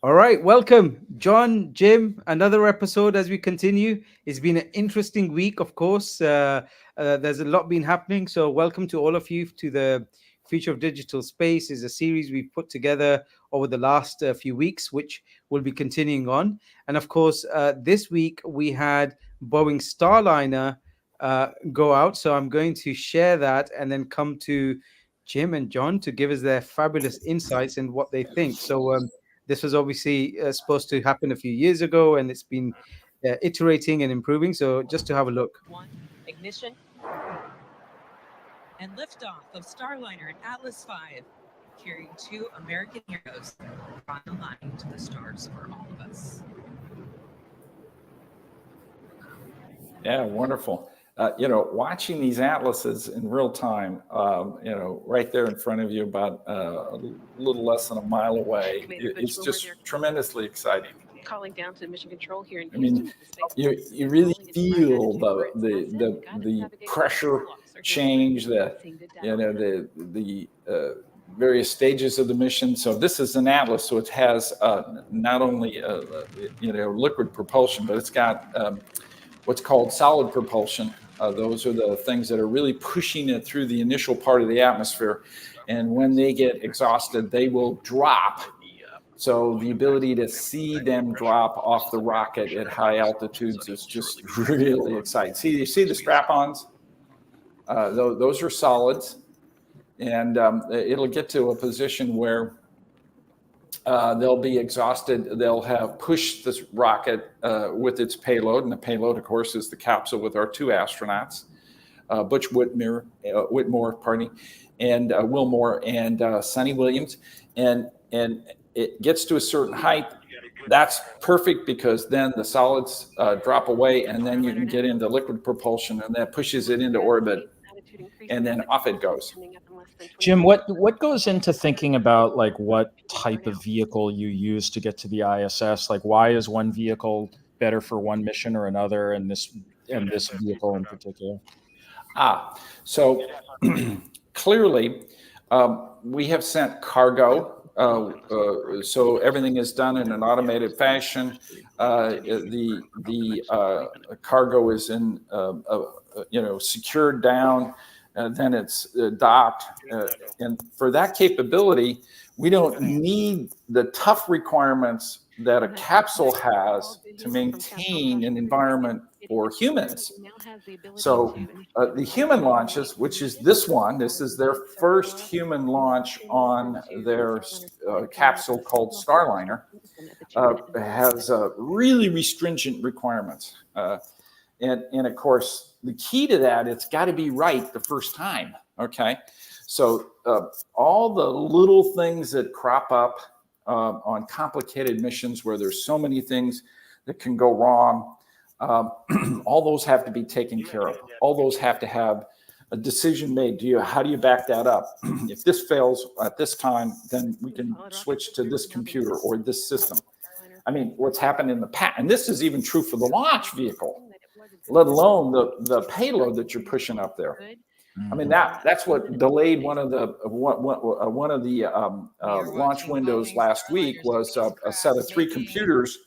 All right, welcome, John, Jim. Another episode as we continue. It's been an interesting week, of course. There's a lot been happening. So, welcome to all of you to the Future of Digital Space. Is a series we've put together over the last few weeks, which we'll be continuing on. And of course, this week we had Boeing Starliner go out. So, I'm going to share that and then come to Jim and John to give us their fabulous insights and what they think. This was obviously supposed to happen a few years ago, and it's been iterating and improving. So just to have a look. One ignition and liftoff of Starliner and Atlas V, carrying two American heroes on the line to the stars for all of us. Yeah, wonderful. Watching these atlases in real time, right there in front of you, about a little less than a mile away, it's just tremendously exciting. Calling down to Mission Control here in I mean, you really feel the pressure change, the various stages of the mission. So this is an Atlas, so it has not only liquid propulsion, but it's got what's called solid propulsion. Those are the things that are really pushing it through the initial part of the atmosphere. And when they get exhausted, they will drop. So the ability to see them drop off the rocket at high altitudes is just really exciting. You see the strap-ons? Those are solids. And it'll get to a position where they'll be exhausted. They'll have pushed this rocket with its payload, and the payload, of course, is the capsule with our two astronauts, Butch Whitmore, and Wilmore and Sonny Williams, and it gets to a certain height. That's perfect because then the solids drop away, and then you can get into liquid propulsion, and that pushes it into orbit, and then off it goes. Jim, what goes into thinking about like what type of vehicle you use to get to the ISS? Like, why is one vehicle better for one mission or another, and this vehicle in particular? So clearly, we have sent cargo. So everything is done in an automated fashion. The cargo is in secured down. Then it's docked. And for that capability, we don't need the tough requirements that a capsule has to maintain an environment for humans. So the human launches, which is this one, this is their first human launch on their capsule called Starliner, has really stringent requirements. And of course, the key to that, it's got to be right the first time, okay? So all the little things that crop up on complicated missions where there's so many things that can go wrong, all those have to be taken care of. All those have to have a decision made. How do you back that up? If this fails at this time, then we can switch to this computer or this system. I mean, what's happened in the past, and this is even true for the launch vehicle, let alone the payload that you're pushing up there. I mean, that's what delayed one of the launch windows last week was a set of three computers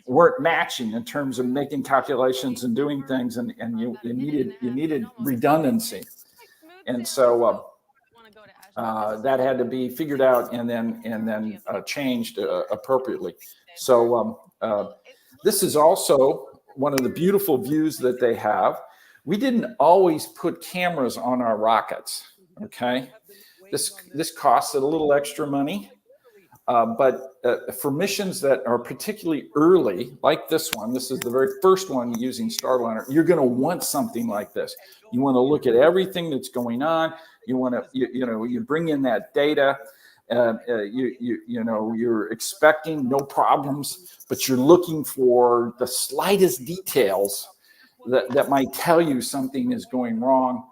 weren't matching in terms of making calculations and doing things, and you needed redundancy, and so that had to be figured out and then changed appropriately. So this is also one of the beautiful views that they have. We didn't always put cameras on our rockets, okay? This costs a little extra money, but for missions that are particularly early, like this one, this is the very first one using Starliner, you're gonna want something like this. You wanna look at everything that's going on. You wanna, you bring in that data. You're expecting no problems, but you're looking for the slightest details that might tell you something is going wrong,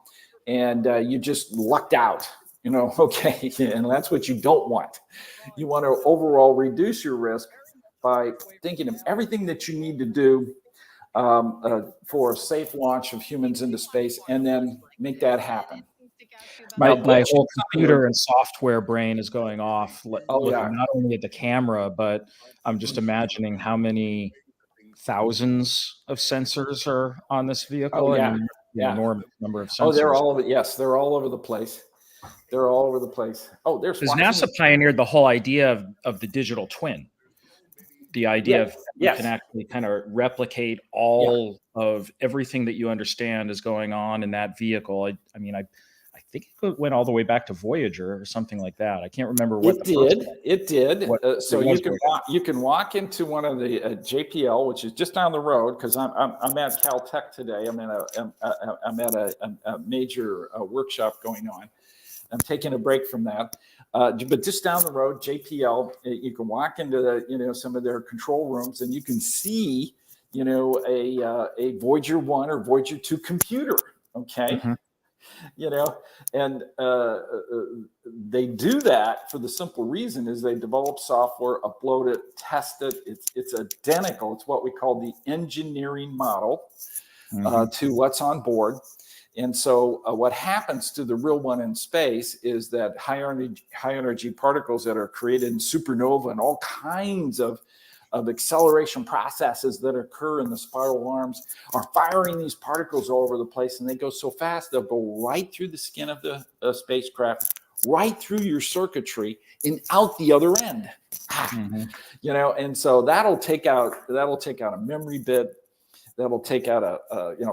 and you just lucked out. Okay, and that's what you don't want. You want to overall reduce your risk by thinking of everything that you need to do for a safe launch of humans into space, and then make that happen. My Now, my bullshit whole something like- computer and software brain is going off, Oh, looking yeah. not only at the camera, but I'm just imagining how many thousands of sensors are on this vehicle. Oh, yeah. I mean, the Yeah. enormous number of sensors. Oh, they're all over. Yes, they're all over the place. They're all over the place. Oh, there's Because Wasim. NASA pioneered the whole idea of the digital twin. The idea of you yes. can actually kind of replicate all of everything that you understand is going on in that vehicle. I mean, I think it went all the way back to Voyager or something like that. I can't remember what It did. So you can walk into one of the JPL, which is just down the road, because I'm at Caltech today. I'm at a major workshop going on. I'm taking a break from that, but just down the road, JPL. You can walk into some of their control rooms, and you can see a Voyager 1 or Voyager 2 computer. Okay. Mm-hmm. And they do that for the simple reason is they develop software, upload it, test it. It's identical. It's what we call the engineering model to what's on board. And so what happens to the real one in space is that high energy particles that are created in supernova and all kinds of acceleration processes that occur in the spiral arms are firing these particles all over the place, and they go so fast they'll go right through the skin of the spacecraft, right through your circuitry, and out the other end. And so that'll take out a memory bit, that'll take out a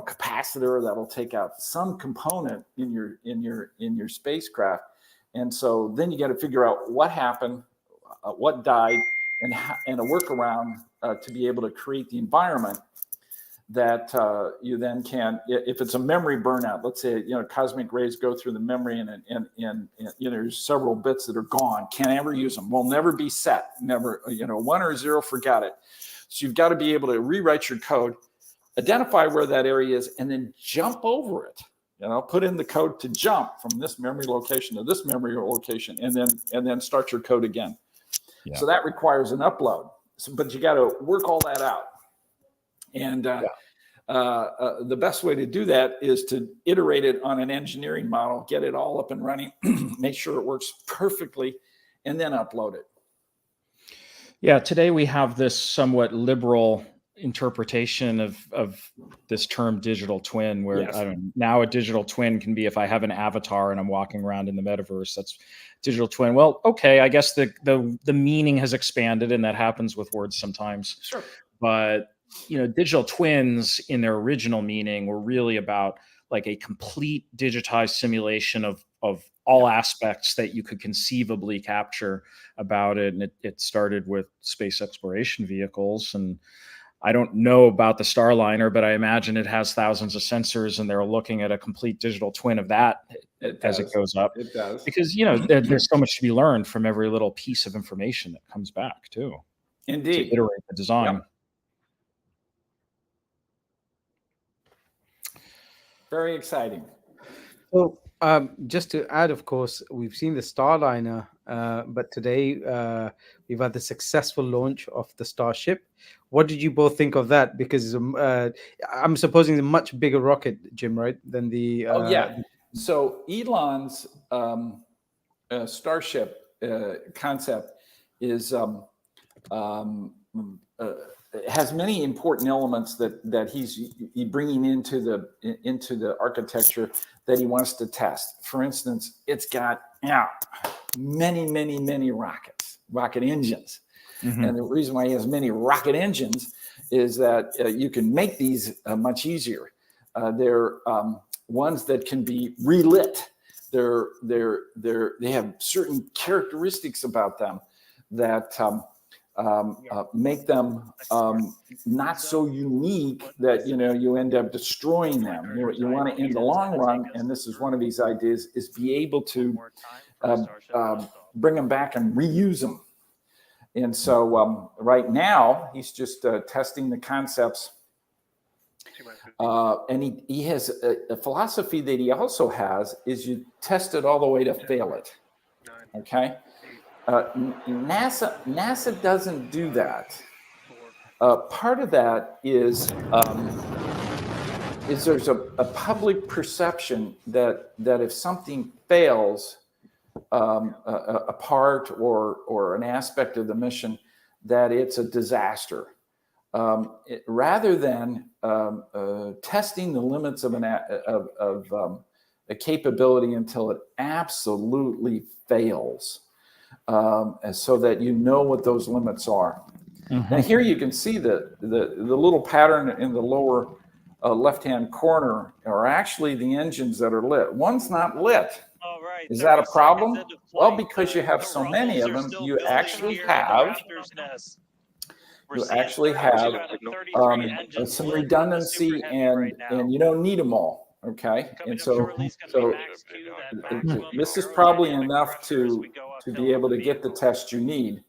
capacitor, that'll take out some component in your spacecraft, and so then you got to figure out what happened, what died, and a workaround to be able to create the environment that you then can, if it's a memory burnout, let's say cosmic rays go through the memory and there's several bits that are gone, can't ever use them, will never be set, never 1 or 0, forgot it. So you've got to be able to rewrite your code, identify where that area is, and then jump over it. Put in the code to jump from this memory location to this memory location, and then start your code again. Yeah. So that requires an upload. But you got to work all that out. And the best way to do that is to iterate it on an engineering model, get it all up and running, make sure it works perfectly, and then upload it. Yeah, today we have this somewhat liberal interpretation of this term digital twin, where yes. Now a digital twin can be if I have an avatar and I'm walking around in the metaverse, that's digital twin. Well, okay, I guess the meaning has expanded, and that happens with words sometimes. Sure. But digital twins in their original meaning were really about like a complete digitized simulation of all aspects that you could conceivably capture about it. And it started with space exploration vehicles. And I don't know about the Starliner, but I imagine it has thousands of sensors, and they're looking at a complete digital twin of that as it goes up. It does. Because, there's so much to be learned from every little piece of information that comes back too. Indeed. To iterate the design. Yep. Very exciting. So just to add, of course, we've seen the Starliner, but today we've had the successful launch of the Starship. What did you both think of that? Because I'm supposing it's a much bigger rocket, Jim, right? Than the... So Elon's Starship concept is... has many important elements that he's bringing into the architecture that he wants to test. For instance, it's got many rocket engines. Mm-hmm. And the reason why he has many rocket engines is that you can make these much easier. They're ones that can be relit. They have certain characteristics about them that make them not so unique that you end up destroying them. You want to, in the long run, and this is one of these ideas, is be able to bring them back and reuse them. And so right now he's just testing the concepts, and he has a philosophy that he also has is you test it all the way to fail it. Okay. NASA doesn't do that. Part of that is is there's a public perception that if something fails, a part or an aspect of the mission, that it's a disaster. Rather than testing the limits of a capability until it absolutely fails, so that you know what those limits are. And here you can see the little pattern in the lower left-hand corner are actually the engines that are lit. One's not lit. All right, Is that a 30 problem? seconds into Well, flight. because you have The so many of rumbles are them, still you building actually here in the have Raptors' nest. We're you seeing actually 32 have out of 33 engines some lit on the redundancy, Super Heavy right now. and you don't need them all. Okay, Coming and up so shortly is gonna be Max Q, that maximum this is probably aerodynamic enough pressure as to we go be uphill able on the to get the vehicle. test you need.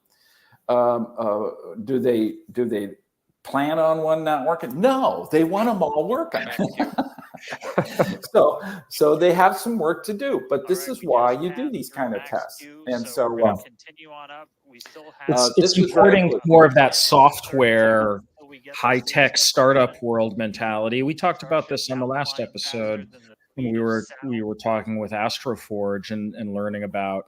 Do they plan on one not working? No, they want them all working. So they have some work to do, but this is why you do these kind of tests. And so we're gonna continue on up. We still have It's this is very importing good. more of that software, high-tech startup world mentality. We talked about this on the last episode when we were talking with Astroforge and learning about,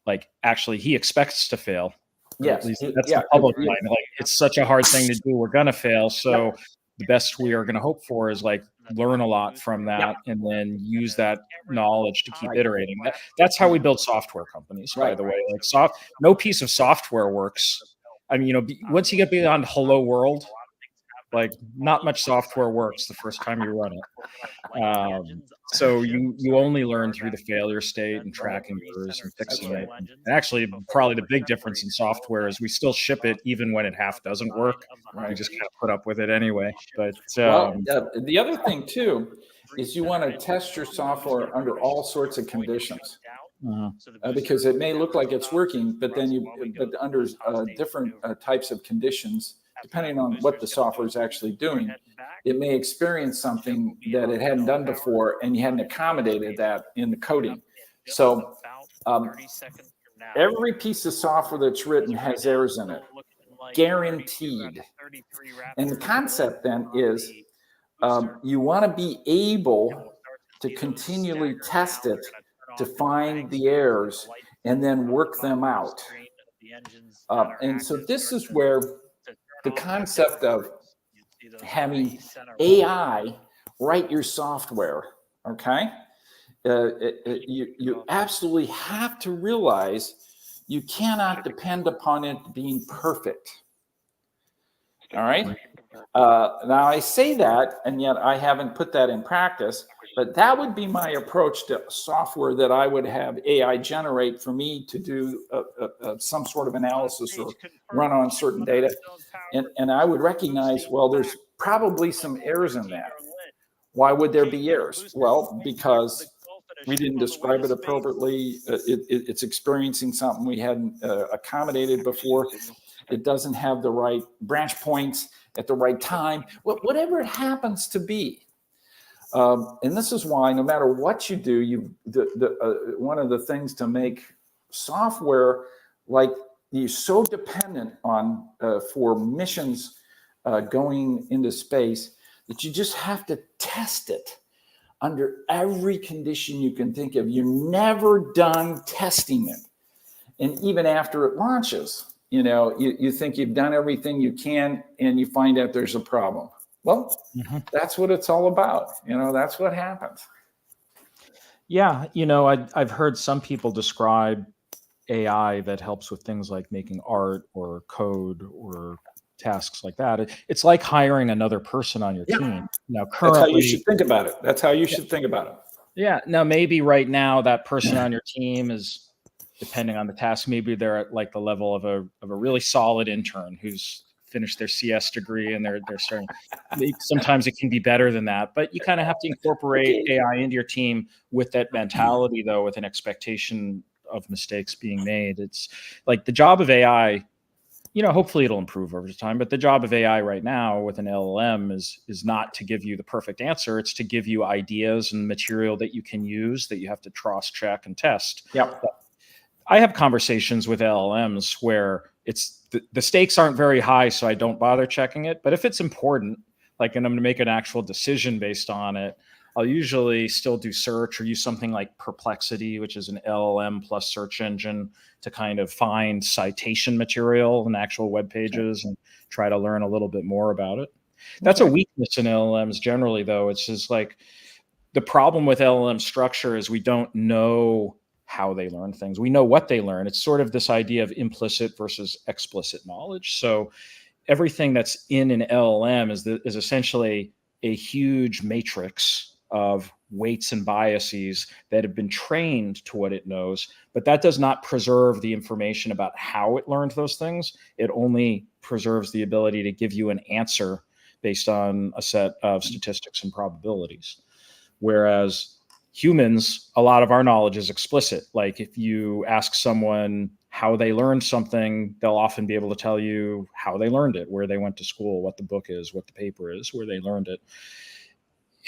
like, actually he expects to fail. Yes, At least that's the public line. Like, it's such a hard thing to do. We're gonna fail. So the best we are gonna hope for is, like, learn a lot from that and then use that knowledge to keep iterating. That's how we build software companies, by the way. Like, no piece of software works. I mean, once you get beyond hello world, like, not much software works the first time you run it. So you only learn through the failure state and tracking errors and fixing it. And actually, probably the big difference in software is we still ship it even when it half doesn't work. We just kind of put up with it anyway. But the other thing too is you want to test your software under all sorts of conditions. Because it may look like it's working, but then under different types of conditions, depending on what the software is actually doing, it may experience something that it hadn't done before, and you hadn't accommodated that in the coding. So every piece of software that's written has errors in it, guaranteed. And the concept then is you want to be able to continually test it to find the errors and then work them out. And so this is where the concept of having AI write your software, okay? You absolutely have to realize you cannot depend upon it being perfect. All right? Now, I say that, and yet I haven't put that in practice, but that would be my approach to software that I would have AI generate for me to do some sort of analysis or run on certain data. And I would recognize, well, there's probably some errors in that. Why would there be errors? Well, because we didn't describe it appropriately. It's experiencing something we hadn't accommodated before. It doesn't have the right branch points at the right time, whatever it happens to be. And this is why no matter what you do, one of the things to make software, like, you're so dependent on for missions going into space, that you just have to test it under every condition you can think of. You're never done testing it. And even after it launches, you think you've done everything you can, and you find out there's a problem. Well, that's what it's all about. That's what happens. Yeah, I've heard some people describe AI that helps with things like making art or code or tasks like that. It's like hiring another person on your team. Now, currently, that's how you should think about it. That's how you should think about it. Yeah. Now, maybe right now that person on your team is, depending on the task, maybe they're at, like, the level of a really solid intern who's finished their CS degree and they're starting. Sometimes it can be better than that, but you kind of have to incorporate AI into your team with that mentality, though, with an expectation of mistakes being made. It's like the job of AI, hopefully it'll improve over time, but the job of AI right now with an LLM is not to give you the perfect answer. It's to give you ideas and material that you can use, that you have to cross-check and test. Yep. I have conversations with LLMs where it's the stakes aren't very high, so I don't bother checking it. But if it's important, like, and I'm going to make an actual decision based on it, I'll usually still do search or use something like Perplexity, which is an LLM plus search engine, to kind of find citation material and actual web pages and try to learn a little bit more about it. That's a weakness in LLMs generally, though. It's just like the problem with LLM structure is we don't know how they learn things. We know what they learn. It's sort of this idea of implicit versus explicit knowledge. So everything that's in an LLM is essentially a huge matrix of weights and biases that have been trained to what it knows, but that does not preserve the information about how it learned those things. It only preserves the ability to give you an answer based on a set of statistics and probabilities. Whereas humans, a lot of our knowledge is explicit. Like if you ask someone how they learned something, they'll often be able to tell you how they learned it, where they went to school, what the book is, what the paper is, where they learned it.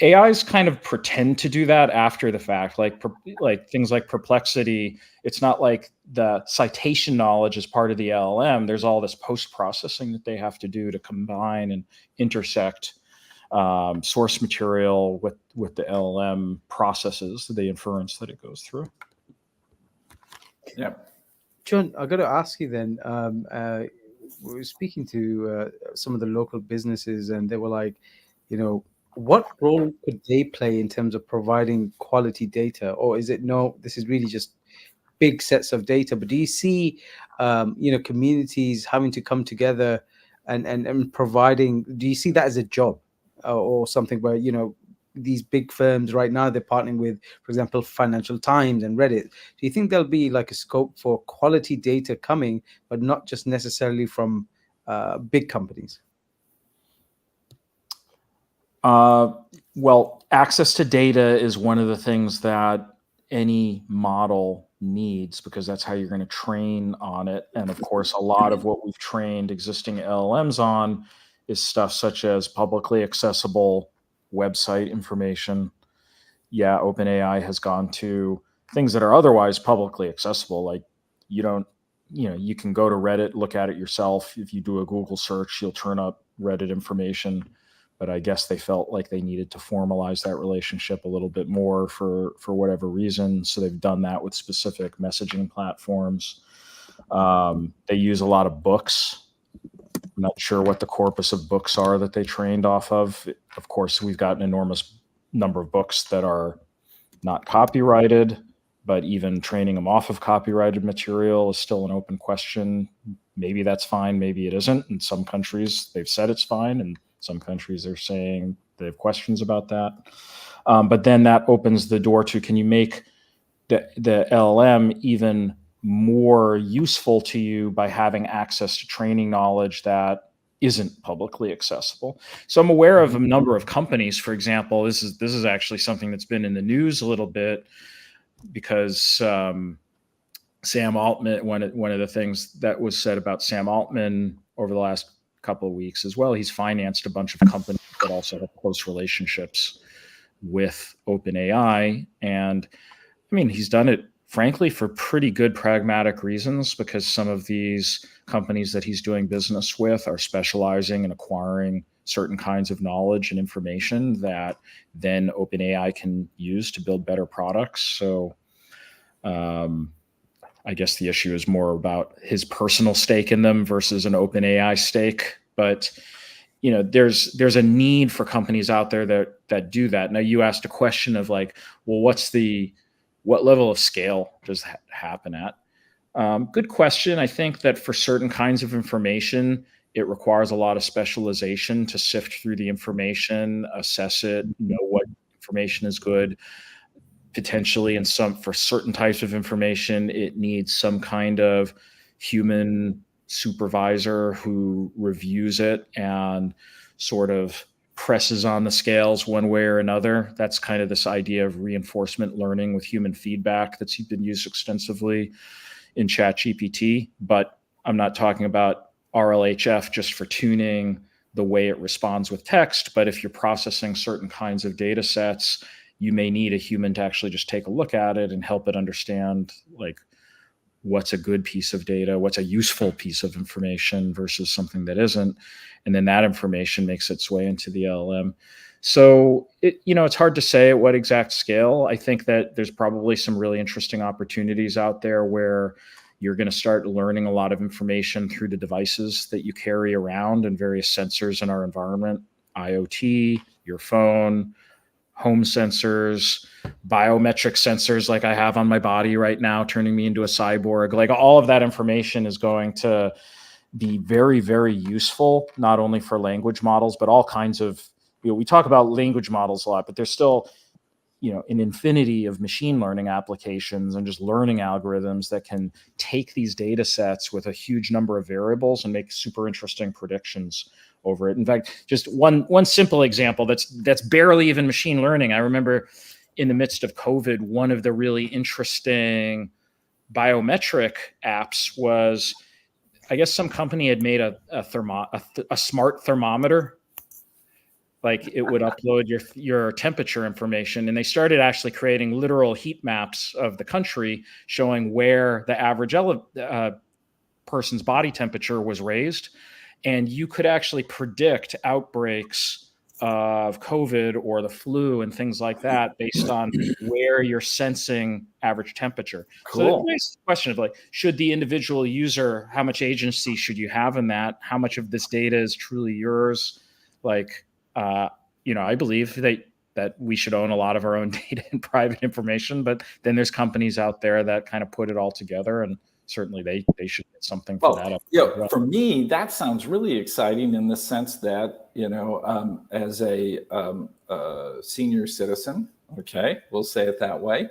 AIs kind of pretend to do that after the fact, like things like Perplexity. It's not like the citation knowledge is part of the LLM. There's all this post-processing that they have to do to combine and intersect source material with the LLM processes, the inference that it goes through. Yeah. John, I got to ask you then. We were speaking to some of the local businesses, and they were like, what role could they play in terms of providing quality data? Or is it, no, this is really just big sets of data? But do you see, communities having to come together and providing, do you see that as a job or something where, these big firms right now, they're partnering with, for example, Financial Times and Reddit. Do you think there'll be like a scope for quality data coming, but not just necessarily from big companies? Well, access to data is one of the things that any model needs, because that's how you're going to train on it. And of course, a lot of what we've trained existing LLMs on is stuff such as publicly accessible website information. Yeah, OpenAI has gone to things that are otherwise publicly accessible. Like you can go to Reddit, look at it yourself. If you do a Google search, you'll turn up Reddit information. But I guess they felt like they needed to formalize that relationship a little bit more for whatever reason. So they've done that with specific messaging platforms. They use a lot of books. I'm not sure what the corpus of books are that they trained off of. Of course, we've got an enormous number of books that are not copyrighted, but even training them off of copyrighted material is still an open question. Maybe that's fine, maybe it isn't. In some countries, they've said it's fine, and some countries are saying they have questions about that. But then that opens the door to, can you make the LLM even more useful to you by having access to training knowledge that isn't publicly accessible? So I'm aware of a number of companies, for example, this is actually something that's been in the news a little bit, because Sam Altman, one of the things that was said about Sam Altman over the last couple of weeks as well, he's financed a bunch of companies that also have close relationships with OpenAI. And I mean, he's done it, frankly, for pretty good pragmatic reasons, because some of these companies that he's doing business with are specializing in acquiring certain kinds of knowledge and information that then OpenAI can use to build better products. So I guess the issue is more about his personal stake in them versus an OpenAI stake. But there's a need for companies out there that do that. Now, you asked a question of like, well, what level of scale does that happen at? Good question. I think that for certain kinds of information, it requires a lot of specialization to sift through the information, assess it, know what information is good. Potentially, for certain types of information, it needs some kind of human supervisor who reviews it and sort of presses on the scales one way or another. That's kind of this idea of reinforcement learning with human feedback that's been used extensively in ChatGPT. But I'm not talking about RLHF just for tuning the way it responds with text. But if you're processing certain kinds of data sets, you may need a human to actually just take a look at it and help it understand like what's a good piece of data, what's a useful piece of information versus something that isn't. And then that information makes its way into the LLM. So it's hard to say at what exact scale. I think that there's probably some really interesting opportunities out there where you're going to start learning a lot of information through the devices that you carry around and various sensors in our environment, IoT, your phone, home sensors, biometric sensors like I have on my body right now, turning me into a cyborg. Like all of that information is going to be very, very useful, not only for language models, but all kinds of, we talk about language models a lot, but there's still, an infinity of machine learning applications and just learning algorithms that can take these data sets with a huge number of variables and make super interesting predictions over it. In fact, just one simple example that's barely even machine learning. I remember in the midst of COVID, one of the really interesting biometric apps was, I guess some company had made a smart thermometer. Like it would upload your temperature information, and they started actually creating literal heat maps of the country showing where the average person's body temperature was raised. And you could actually predict outbreaks of COVID or the flu and things like that based on where you're sensing average temperature. Cool. So it's a question of like, should the individual user, how much agency should you have in that? How much of this data is truly yours? Like, I believe that we should own a lot of our own data and private information, but then there's companies out there that kind of put it all together, and certainly they should get something for that. Yeah, for me, that sounds really exciting in the sense that, as a senior citizen, okay, we'll say it that way,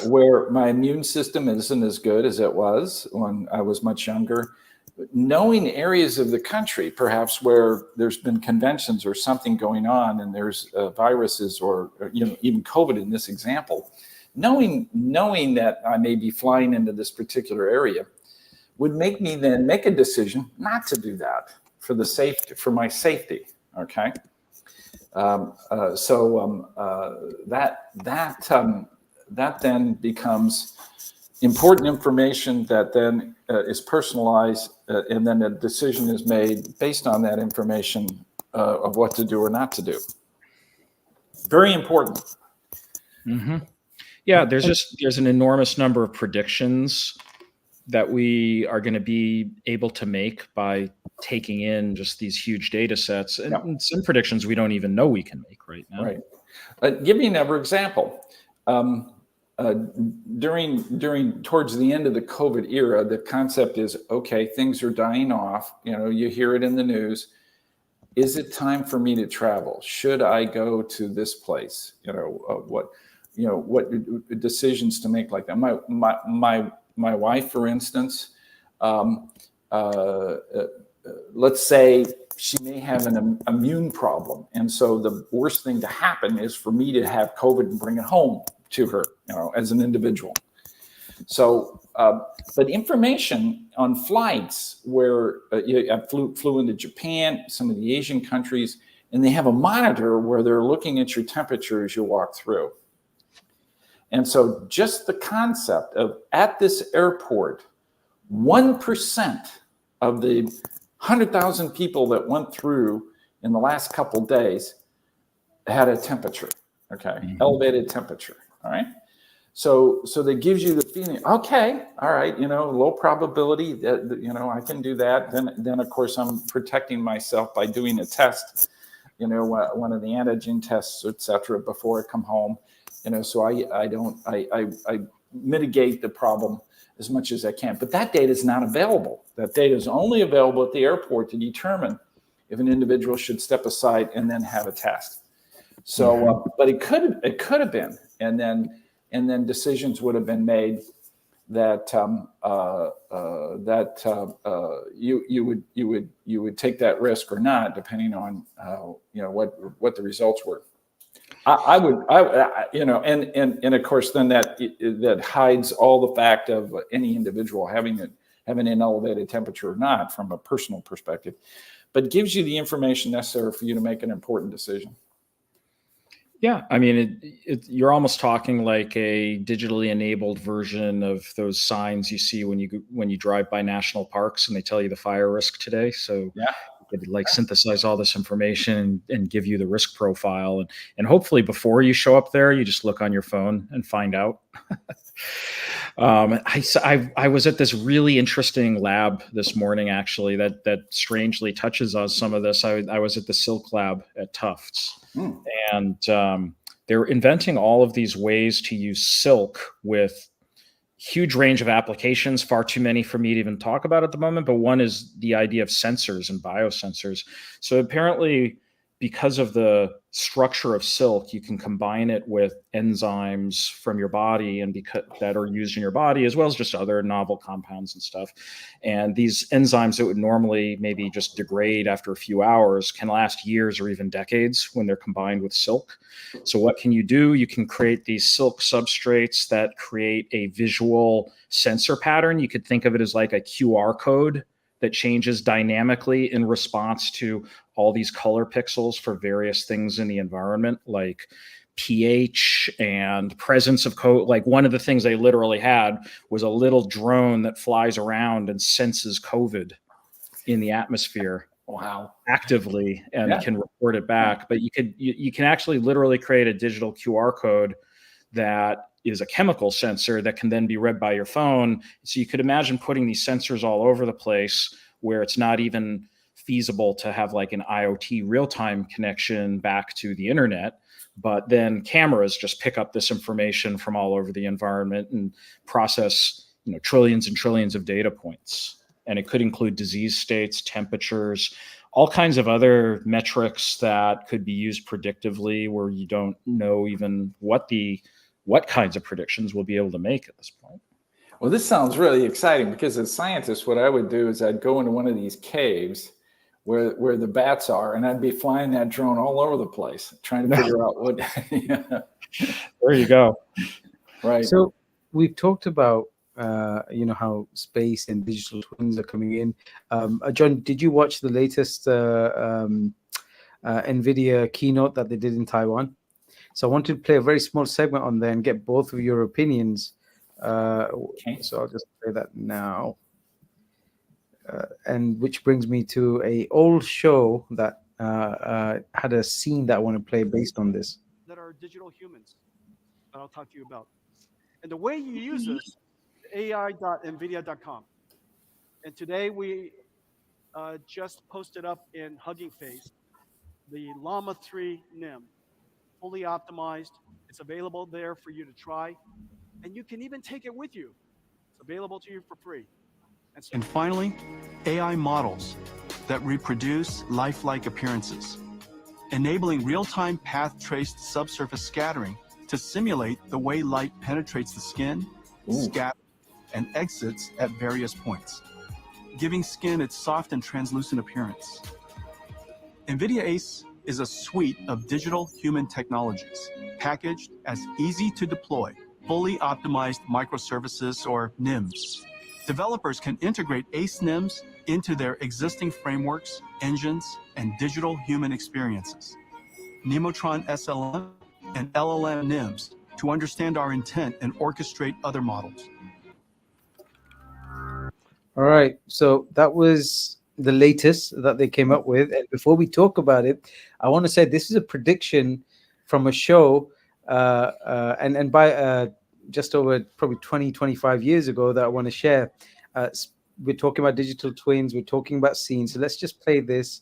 where my immune system isn't as good as it was when I was much younger, knowing areas of the country, perhaps where there's been conventions or something going on and there's viruses or even COVID in this example, knowing that I may be flying into this particular area would make me then make a decision not to do that for my safety. Okay. That then becomes important information that then is personalized, and then a decision is made based on that information of what to do or not to do. Very important. Mm-hmm. Yeah, there's an enormous number of predictions that we are going to be able to make by taking in just these huge data sets, and some predictions we don't even know we can make right now. Right. Give me another example. Towards the end of the COVID era, the concept is, okay, things are dying off. You hear it in the news. Is it time for me to travel? Should I go to this place? What decisions to make like that? My wife, for instance, let's say she may have an immune problem, and so the worst thing to happen is for me to have COVID and bring it home to her, as an individual. So, but information on flights where I flew into Japan, some of the Asian countries, and they have a monitor where they're looking at your temperature as you walk through. And so just the concept of at this airport, 1% of the 100,000 people that went through in the last couple days had a temperature, okay, elevated temperature, all right? So that gives you the feeling, okay, all right, low probability that, I can do that. Then of course I'm protecting myself by doing a test, one of the antigen tests, et cetera, before I come home. So I mitigate the problem as much as I can. But that data is not available. That data is only available at the airport to determine if an individual should step aside and then have a test. So, but it could have been, and then decisions would have been made that you would take that risk or not, depending on what the results were. I would, and of course, then that hides all the fact of any individual having an elevated temperature or not from a personal perspective, but gives you the information necessary for you to make an important decision. Yeah, I mean, you're almost talking like a digitally enabled version of those signs you see when you drive by national parks and they tell you the fire risk today. So Yeah. you could like synthesize all this information and give you the risk profile, and hopefully before you show up there, you just look on your phone and find out. I was at this really interesting lab this morning, actually, that strangely touches on some of this. I was at the Silk Lab at Tufts, and they're inventing all of these ways to use silk with huge range of applications, far too many for me to even talk about at the moment. But one is the idea of sensors and biosensors. So apparently, because of the structure of silk, you can combine it with enzymes from your body and because that are used in your body, as well as just other novel compounds and stuff. And these enzymes that would normally maybe just degrade after a few hours can last years or even decades when they're combined with silk. So what can you do? You can create these silk substrates that create a visual sensor pattern. You could think of it as like a QR code that changes dynamically in response to all these color pixels for various things in the environment, like pH and presence of like one of the things they literally had was a little drone that flies around and senses COVID in the atmosphere. Wow. Actively and can report it back. But you can actually literally create a digital QR code that is a chemical sensor that can then be read by your phone. So you could imagine putting these sensors all over the place where it's not even feasible to have like an IoT real-time connection back to the internet. But then cameras just pick up this information from all over the environment and process, trillions and trillions of data points. And it could include disease states, temperatures, all kinds of other metrics that could be used predictively where you don't know even what kinds of predictions we'll be able to make at this point. Well, this sounds really exciting because as scientists, what I would do is I'd go into one of these caves where the bats are, and I'd be flying that drone all over the place, trying to figure out what. There you go. Right. So we've talked about how space and digital twins are coming in. John, did you watch the latest NVIDIA keynote that they did in Taiwan? So I wanted to play a very small segment on there and get both of your opinions. Okay. So I'll just play that now. And which brings me to a old show that had a scene that I want to play based on this. That are digital humans that I'll talk to you about. And the way you use this, ai.nvidia.com. And today we just posted up in Hugging Face the Llama 3 NIM, fully optimized. It's available there for you to try. And you can even take it with you. It's available to you for free. And finally, AI models that reproduce lifelike appearances, enabling real-time path-traced subsurface scattering to simulate the way light penetrates the skin, scatters, and exits at various points, giving skin its soft and translucent appearance. NVIDIA ACE is a suite of digital human technologies packaged as easy-to-deploy, fully optimized microservices, or NIMs. Developers can integrate ACE NIMs into their existing frameworks, engines, and digital human experiences. Nemotron SLM and LLM NIMs to understand our intent and orchestrate other models. All right, so that was the latest that they came up with. And before we talk about it, I want to say this is a prediction from a show, and by just over probably 20, 25 years ago that I want to share. We're talking about digital twins, we're talking about scenes. So let's just play this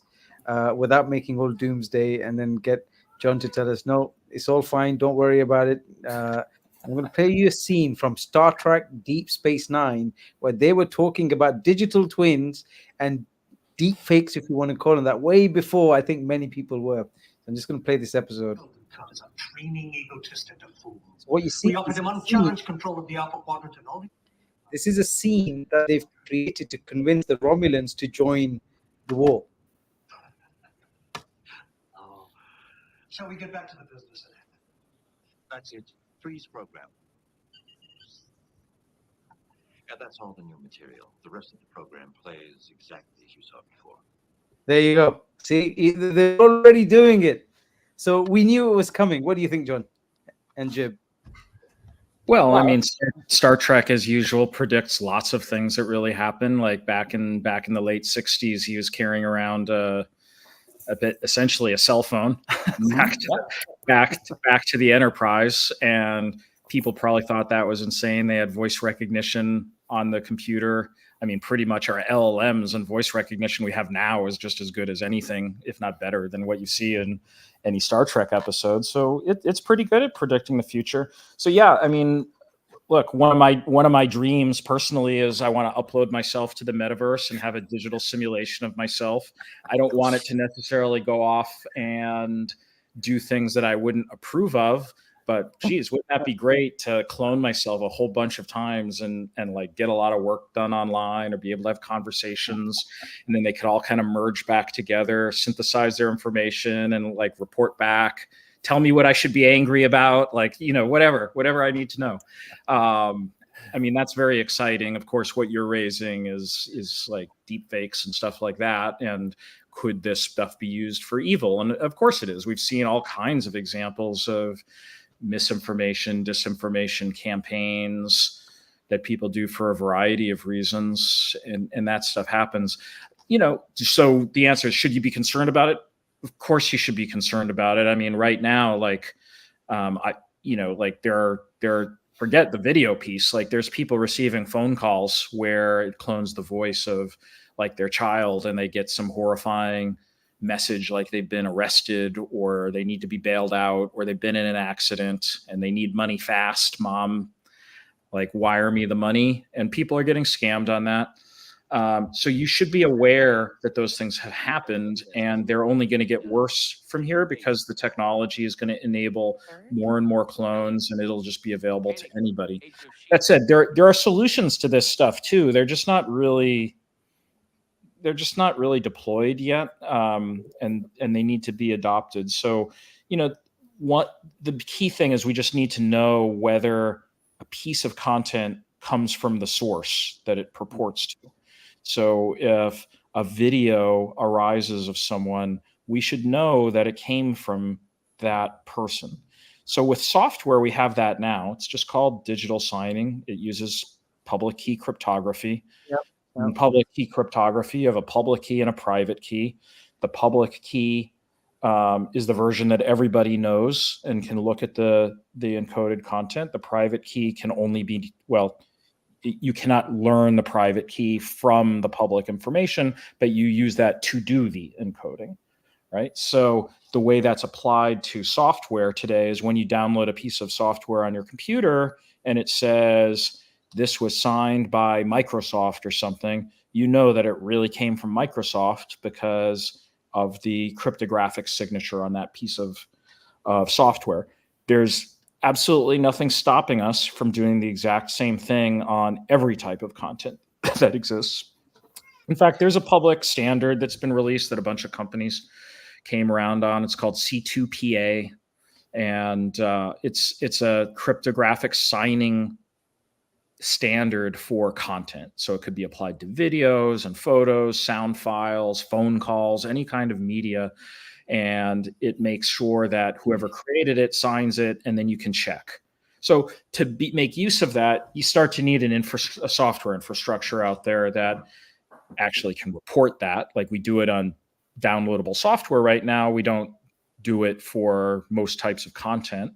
without making all doomsday and then get John to tell us, no, it's all fine, don't worry about it. I'm going to play you a scene from Star Trek Deep Space Nine where they were talking about digital twins and deep fakes, if you want to call them that, way before I think many people were. I'm just going to play this episode. Because of training egotist into fools. So what you see, we offer them unchallenged control of the Alpha Quadrant and all. This is a scene that they've created to convince the Romulans to join the war. Oh. Shall we get back to the business at hand? That's it. Freeze program. Yeah, that's all the new material. The rest of the program plays exactly as you saw before. There you go. See, they're already doing it. So we knew it was coming. What do you think, John and Jim? Well, I mean, Star Trek, as usual, predicts lots of things that really happen. Like back in the late '60s, he was carrying around essentially a cell phone back to the Enterprise, and people probably thought that was insane. They had voice recognition on the computer. I mean, pretty much our LLMs and voice recognition we have now is just as good as anything, if not better, than what you see in any Star Trek episode. So it's pretty good at predicting the future. So yeah, I mean, look, one of my dreams personally is I want to upload myself to the metaverse and have a digital simulation of myself. I don't want it to necessarily go off and do things that I wouldn't approve of. But geez, wouldn't that be great to clone myself a whole bunch of times and like get a lot of work done online, or be able to have conversations, and then they could all kind of merge back together, synthesize their information, and like report back, tell me what I should be angry about, like, whatever I need to know. I mean, that's very exciting. Of course, what you're raising is like deep fakes and stuff like that. And could this stuff be used for evil? And of course it is. We've seen all kinds of examples of misinformation, disinformation campaigns that people do for a variety of reasons, and that stuff happens. So the answer is, should you be concerned about it? Of course you should be concerned about it. I mean, right now, like, forget the video piece. Like, there's people receiving phone calls where it clones the voice of like their child, and they get some horrifying message like they've been arrested, or they need to be bailed out, or they've been in an accident and they need money fast. Mom, like, wire me the money. And people are getting scammed on that. So you should be aware that those things have happened, and they're only going to get worse from here because the technology is going to enable more and more clones, and it'll just be available to anybody. That said, there are solutions to this stuff too. They're just not really deployed yet, and they need to be adopted. So, what the key thing is, we just need to know whether a piece of content comes from the source that it purports to. So if a video arises of someone, we should know that it came from that person. So with software, we have that now. It's just called digital signing. It uses public key cryptography. Yep. In public key cryptography, you have a public key and a private key. The public key is the version that everybody knows and can look at the encoded content. The private key can only be, you cannot learn the private key from the public information, but you use that to do the encoding, right? So the way that's applied to software today is when you download a piece of software on your computer and it says, this was signed by Microsoft or something, you know that it really came from Microsoft because of the cryptographic signature on that piece of software. There's absolutely nothing stopping us from doing the exact same thing on every type of content that exists. In fact, there's a public standard that's been released that a bunch of companies came around on. It's called C2PA, and it's a cryptographic signing standard for content. So it could be applied to videos and photos, sound files, phone calls, any kind of media. And it makes sure that whoever created it signs it, and then you can check. So to make use of that, you start to need a software infrastructure out there that actually can report that. Like we do it on downloadable software right now. We don't do it for most types of content,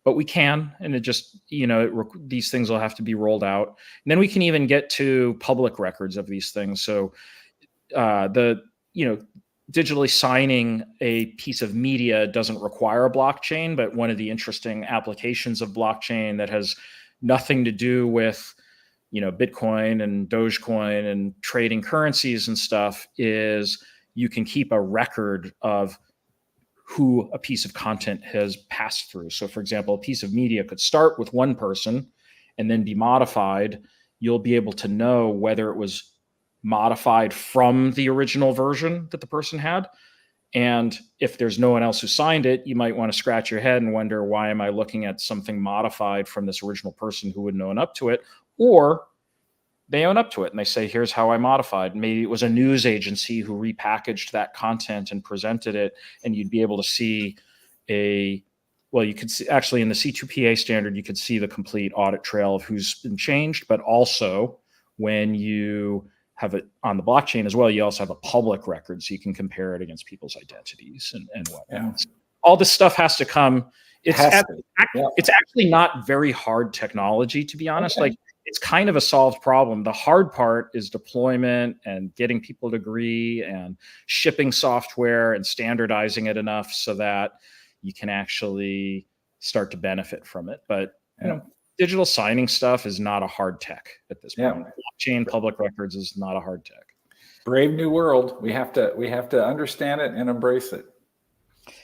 but we can. And it just, these things will have to be rolled out. And then we can even get to public records of these things. So digitally signing a piece of media doesn't require a blockchain, but one of the interesting applications of blockchain that has nothing to do with, Bitcoin and Dogecoin and trading currencies and stuff is you can keep a record of who a piece of content has passed through. So for example, a piece of media could start with one person and then be modified. You'll be able to know whether it was modified from the original version that the person had. And if there's no one else who signed it, you might want to scratch your head and wonder, why am I looking at something modified from this original person who wouldn't own up to it? Or they own up to it and they say, here's how I modified. Maybe it was a news agency who repackaged that content and presented it, and you'd be able to see well, you could see actually in the C2PA standard, you could see the complete audit trail of who's been changed, but also when you have it on the blockchain as well, you also have a public record, so you can compare it against people's identities and whatnot. Yeah. All this stuff has to come. It's actually not very hard technology, to be honest. Okay. Like, it's kind of a solved problem. The hard part is deployment and getting people to agree and shipping software and standardizing it enough so that you can actually start to benefit from it. But you know, digital signing stuff is not a hard tech at this point. Blockchain public records is not a hard tech. Brave new world. We have to understand it and embrace it.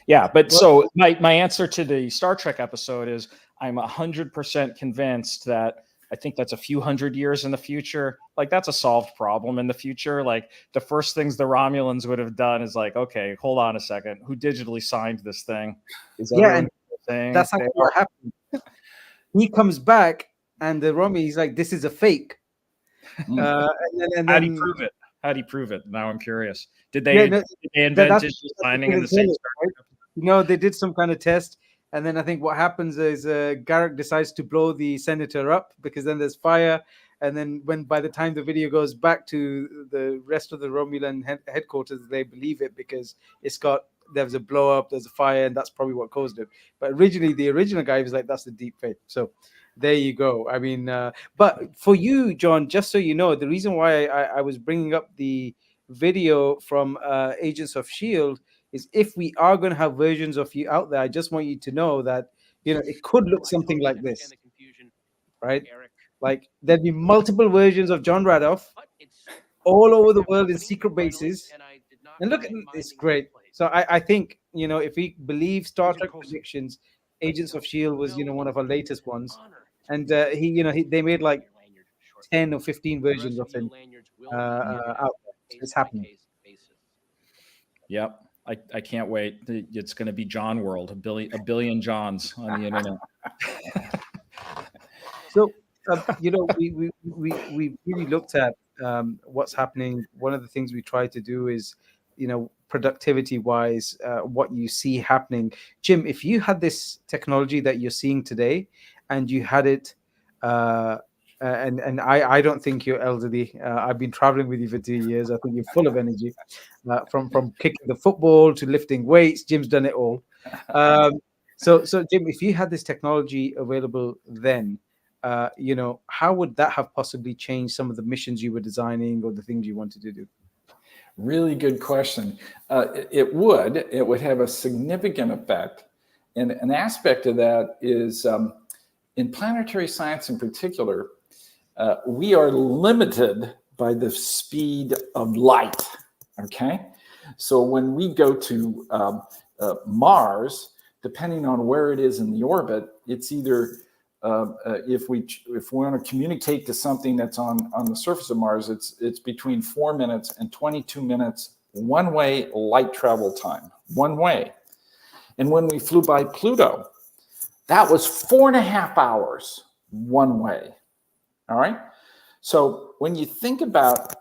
Yeah, but so my answer to the Star Trek episode is I'm 100% convinced that I think that's a few hundred years in the future. Like, that's a solved problem in the future. Like, the first things the Romulans would have done is like, okay, hold on a second, who digitally signed this thing? Is and that's actually what happened. He comes back, and the Romy, he's like, "This is a fake." And How do you prove it? How do you prove it? Now I'm curious. Did they invent digital signing in the same Star Trek episode? No, they did some kind of test. And then I think what happens is Garrick decides to blow the senator up, because then there's fire. And then by the time the video goes back to the rest of the Romulan headquarters, they believe it because there was a blow up, there's a fire, and that's probably what caused it. But originally, the original guy was like, that's the deep fake. So there you go. I mean, but for you, John, just so you know, the reason why I was bringing up the video from Agents of S.H.I.E.L.D. is if we are going to have versions of you out there, I just want you to know that, you know, it could look something like this, right? Like, there'd be multiple versions of Jon Radoff all over the world in secret bases. And look, it's great. So I think, you know, if we believe Star Trek predictions, Agents of S.H.I.E.L.D. was, you know, one of our latest ones. And they made like 10 or 15 versions of him out there. It's happening. Yep. I can't wait. It's going to be John World, a billion Johns on the internet. So, you know, we really looked at what's happening. One of the things we try to do is, you know, productivity-wise, what you see happening. Jim, if you had this technology that you're seeing today, and you had it, and I don't think you're elderly. I've been traveling with you for 2 years. I think you're full of energy, from kicking the football to lifting weights. Jim's done it all. So Jim, if you had this technology available then, you know, how would that have possibly changed some of the missions you were designing or the things you wanted to do? Really good question. It would have a significant effect. And an aspect of that is, in planetary science in particular, we are limited by the speed of light, okay? So when we go to Mars, depending on where it is in the orbit, it's either, if we want to communicate to something that's on the surface of Mars, it's between 4 minutes and 22 minutes one-way light travel time, one way. And when we flew by Pluto, that was 4.5 hours one way. All right. So when you think about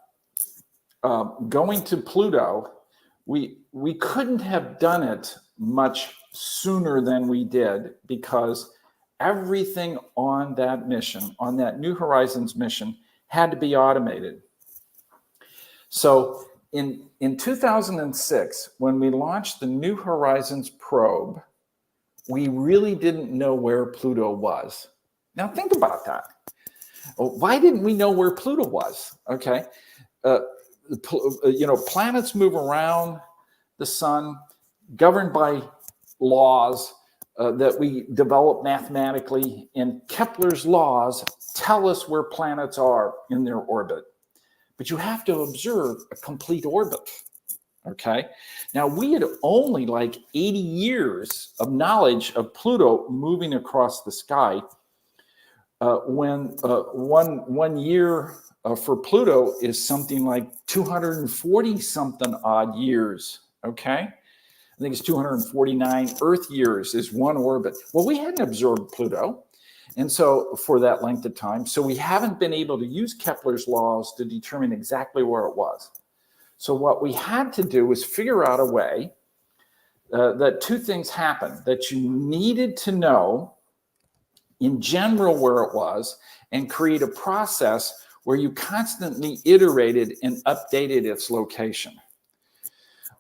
going to Pluto, we couldn't have done it much sooner than we did, because everything on that mission, on that New Horizons mission, had to be automated. So in 2006, when we launched the New Horizons probe, we really didn't know where Pluto was. Now think about that. Why didn't we know where Pluto was? Okay, you know, planets move around the sun, governed by laws that we develop mathematically, and Kepler's laws tell us where planets are in their orbit. But you have to observe a complete orbit. Okay, now we had only like 80 years of knowledge of Pluto moving across the sky, when one year for Pluto is something like 240 something odd years. Okay, I think it's 249 Earth years is one orbit. Well, we hadn't observed Pluto, and so for that length of time, so we haven't been able to use Kepler's laws to determine exactly where it was. So what we had to do was figure out a way that two things happened, that you needed to know in general where it was and create a process where you constantly iterated and updated its location.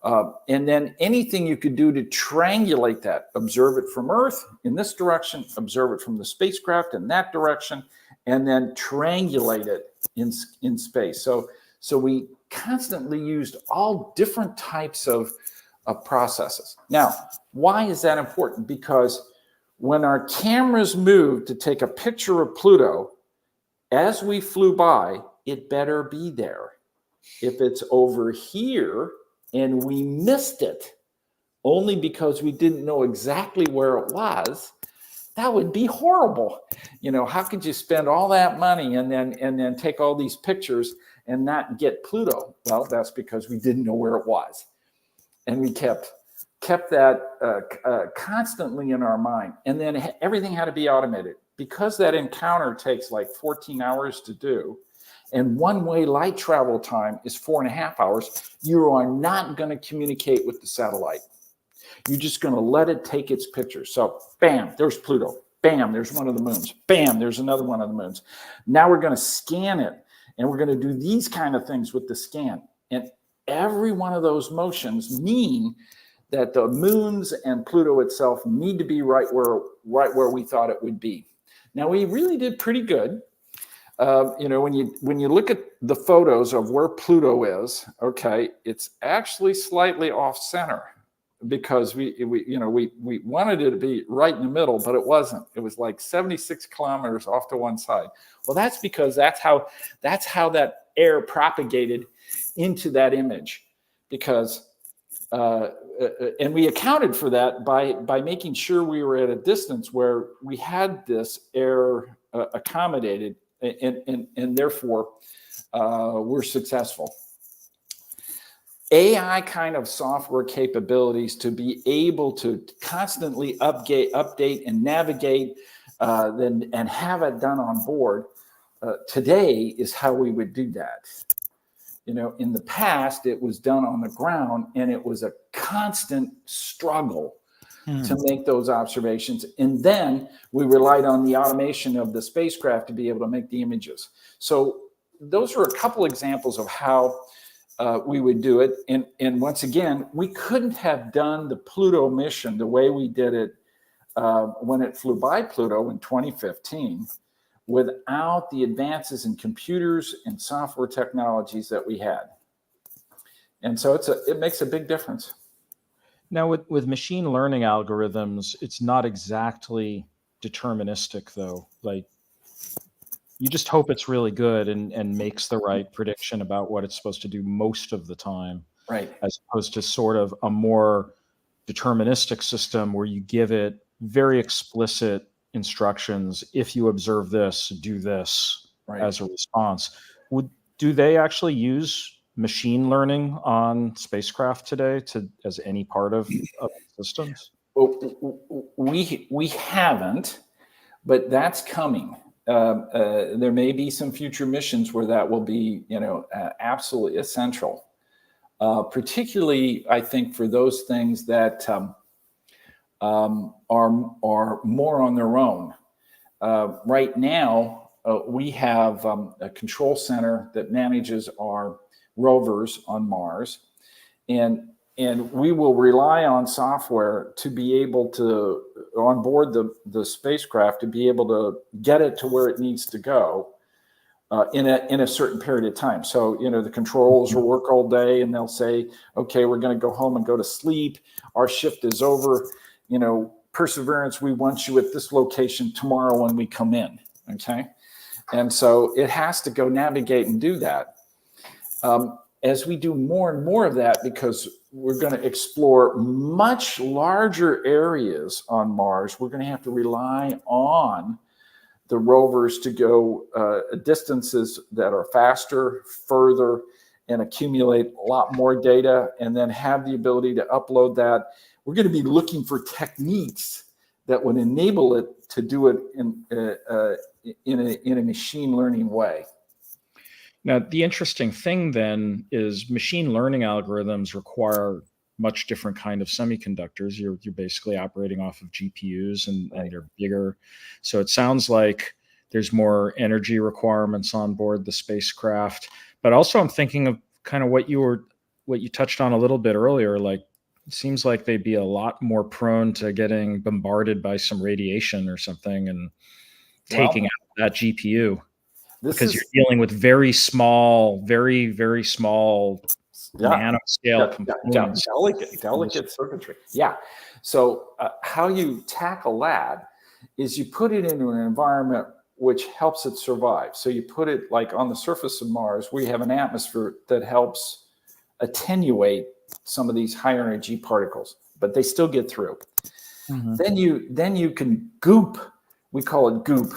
And then anything you could do to triangulate that, observe it from Earth in this direction, observe it from the spacecraft in that direction, and then triangulate it in space. So we constantly used all different types of processes. Now, why is that important? Because when our cameras moved to take a picture of Pluto, as we flew by, it better be there. If it's over here and we missed it only because we didn't know exactly where it was, that would be horrible. You know, how could you spend all that money and then take all these pictures and not get Pluto? Well, that's because we didn't know where it was. And we kept that constantly in our mind. And then everything had to be automated. Because that encounter takes like 14 hours to do, and one-way light travel time is 4.5 hours, you are not going to communicate with the satellite. You're just going to let it take its pictures. So, bam, there's Pluto. Bam, there's one of the moons. Bam, there's another one of the moons. Now we're going to scan it, and we're going to do these kind of things with the scan. And every one of those motions mean that the moons and Pluto itself need to be right where we thought it would be. Now, we really did pretty good. You know, when you look at the photos of where Pluto is, okay, it's actually slightly off center because we wanted it to be right in the middle, but it wasn't. It was like 76 kilometers off to one side. Well, that's because that's how that air propagated into that image, because and we accounted for that by making sure we were at a distance where we had this air accommodated, and therefore we're successful. AI kind of software capabilities to be able to constantly update and navigate and have it done on board today is how we would do that. You know, in the past, it was done on the ground, and it was a constant struggle to make those observations. And then we relied on the automation of the spacecraft to be able to make the images. So those are a couple examples of how we would do it. And once again, we couldn't have done the Pluto mission the way we did it when it flew by Pluto in 2015 without the advances in computers and software technologies that we had. And so it makes a big difference. Now, with machine learning algorithms, it's not exactly deterministic, though. Like, you just hope it's really good and makes the right prediction about what it's supposed to do most of the time. Right. As opposed to sort of a more deterministic system where you give it very explicit instructions. If you observe this, do this, right, as a response. Do they actually use machine learning on spacecraft today as any part of systems? We haven't, but that's coming. There may be some future missions where that will be, absolutely essential. Particularly, I think, for those things that are more on their own. Right now, we have a control center that manages our rovers on Mars, and we will rely on software to be able to onboard the spacecraft to be able to get it to where it needs to go in a certain period of time. So, the controls will work all day and they'll say, okay, we're going to go home and go to sleep. Our shift is over. Perseverance, we want you at this location tomorrow when we come in. Okay. And so it has to go navigate and do that. As we do more and more of that, because we're going to explore much larger areas on Mars, we're going to have to rely on the rovers to go distances that are faster, further, and accumulate a lot more data, and then have the ability to upload that. We're going to be looking for techniques that would enable it to do it in a machine learning way. Now, the interesting thing then is machine learning algorithms require much different kind of semiconductors. You're basically operating off of GPUs, and they're bigger. So it sounds like there's more energy requirements on board the spacecraft. But also, I'm thinking of kind of what you touched on a little bit earlier. Like, it seems like they'd be a lot more prone to getting bombarded by some radiation or something and taking out that GPU, because you're dealing with very small, very, very small nanoscale components. Delicate circuitry. Yeah. So how you tackle that is you put it into an environment which helps it survive. So you put it like on the surface of Mars, we have an atmosphere that helps attenuate some of these higher energy particles, but they still get through. Mm-hmm. Then you can goop. We call it goop.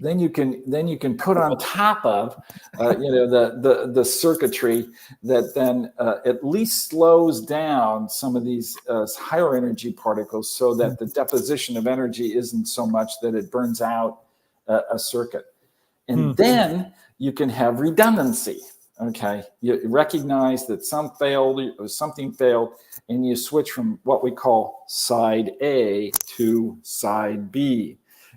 Then you can put on top of the circuitry that then at least slows down some of these higher energy particles, so that the deposition of energy isn't so much that it burns out a circuit. And then you can have redundancy. Okay, you recognize that something failed, and you switch from what we call side A to side B.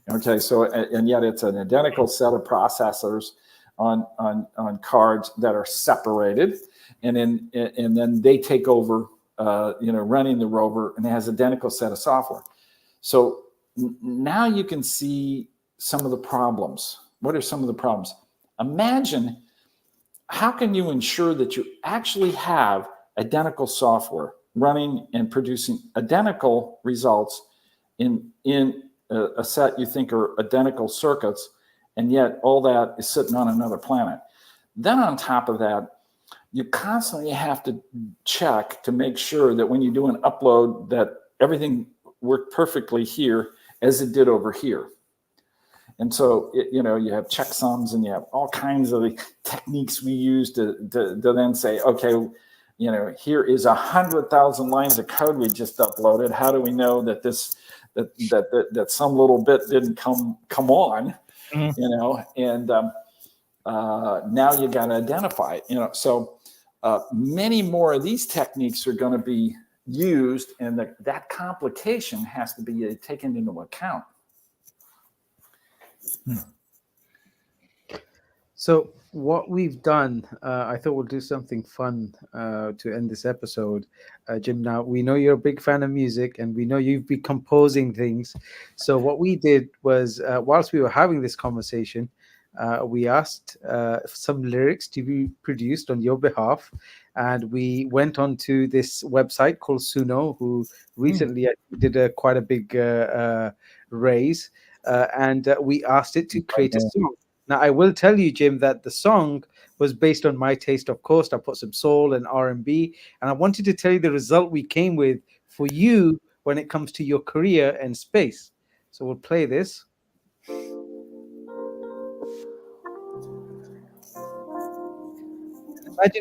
Okay, so and yet it's an identical set of processors on cards that are separated, and then they take over, running the rover, and it has identical set of software. So now you can see some of the problems. What are some of the problems? Imagine, how can you ensure that you actually have identical software running and producing identical results in a set you think are identical circuits, and yet all that is sitting on another planet? Then on top of that, you constantly have to check to make sure that when you do an upload, that everything worked perfectly here as it did over here. And so, you have checksums, and you have all kinds of techniques we use to then say, okay, here is 100,000 lines of code we just uploaded. How do we know that that some little bit didn't come on? And now you got to identify it. So many more of these techniques are going to be used, and that complication has to be taken into account. So what we've done, I thought we'll do something fun to end this episode. Jim, now we know you're a big fan of music, and we know you've been composing things. So what we did was, whilst we were having this conversation, we asked some lyrics to be produced on your behalf, and we went on to this website called Suno, who recently did quite a big raise, and we asked it to create a song. Now, I will tell you, Jim, that the song was based on my taste, of course. I put some soul and R&B, and I wanted to tell you the result we came with for you when it comes to your career and space. So we'll play this. Imagine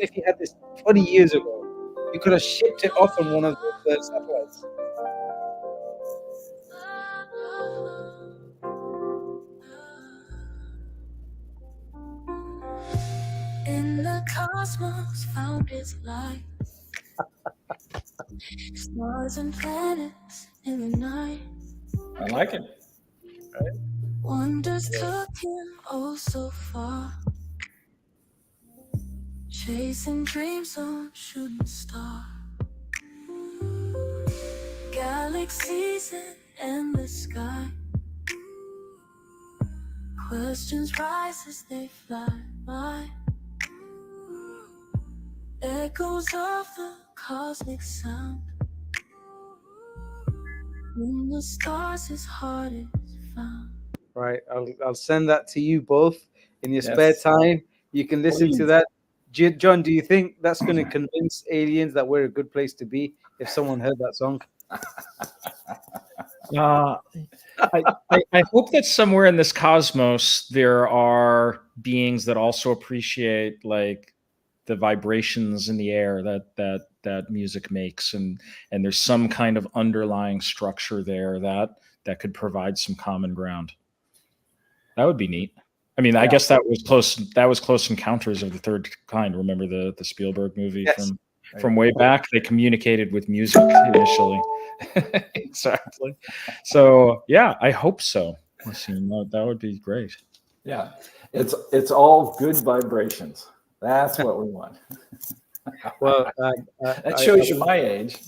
if you had this 20 years ago. You could have shipped it off on one of the satellites. In the cosmos found its light. Stars and planets in the night. I like it. Wonders took him oh so far. Chasing dreams on shooting star. Galaxies in endless sky. Questions rise as they fly by. Echoes of the cosmic sound. When the stars his heart is found. Right, I'll send that to you both in your spare time. You can listen to that. John, do you think that's going to convince aliens that we're a good place to be if someone heard that song? I hope that somewhere in this cosmos there are beings that also appreciate like the vibrations in the air that music makes, and there's some kind of underlying structure there that could provide some common ground. That would be neat. I mean, I guess that was close. That was Close Encounters of the Third Kind. Remember the Spielberg movie? Yes. from way back. They communicated with music initially. Exactly. So yeah, I hope so. That would be great. Yeah, it's all good vibrations. That's what we want. Well, That shows you my age.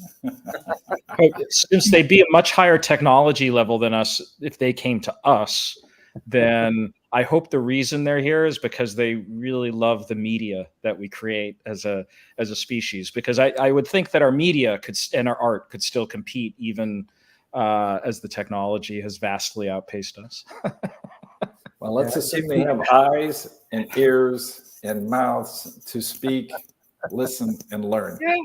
Since they'd be a much higher technology level than us, if they came to us, then I hope the reason they're here is because they really love the media that we create as a species. Because I would think that our media and our art could still compete even as the technology has vastly outpaced us. Well, let's assume they have eyes and ears and mouths to speak, listen, and learn. Yeah,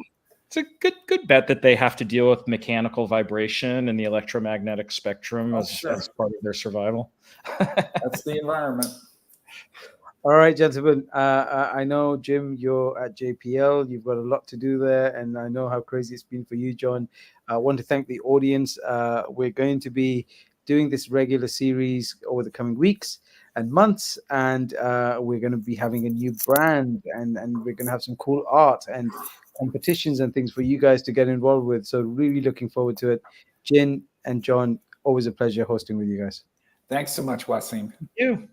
it's a good bet that they have to deal with mechanical vibration and the electromagnetic spectrum as part of their survival. That's the environment. All right, gentlemen. I know, Jim, you're at JPL. You've got a lot to do there, and I know how crazy it's been for you, John. I want to thank the audience. We're going to be doing this regular series over the coming weeks and months, and we're going to be having a new brand, and we're going to have some cool art and competitions and things for you guys to get involved with. So really looking forward to it. Jin and John, always a pleasure hosting with you guys. Thanks so much, Wasim. Thank you.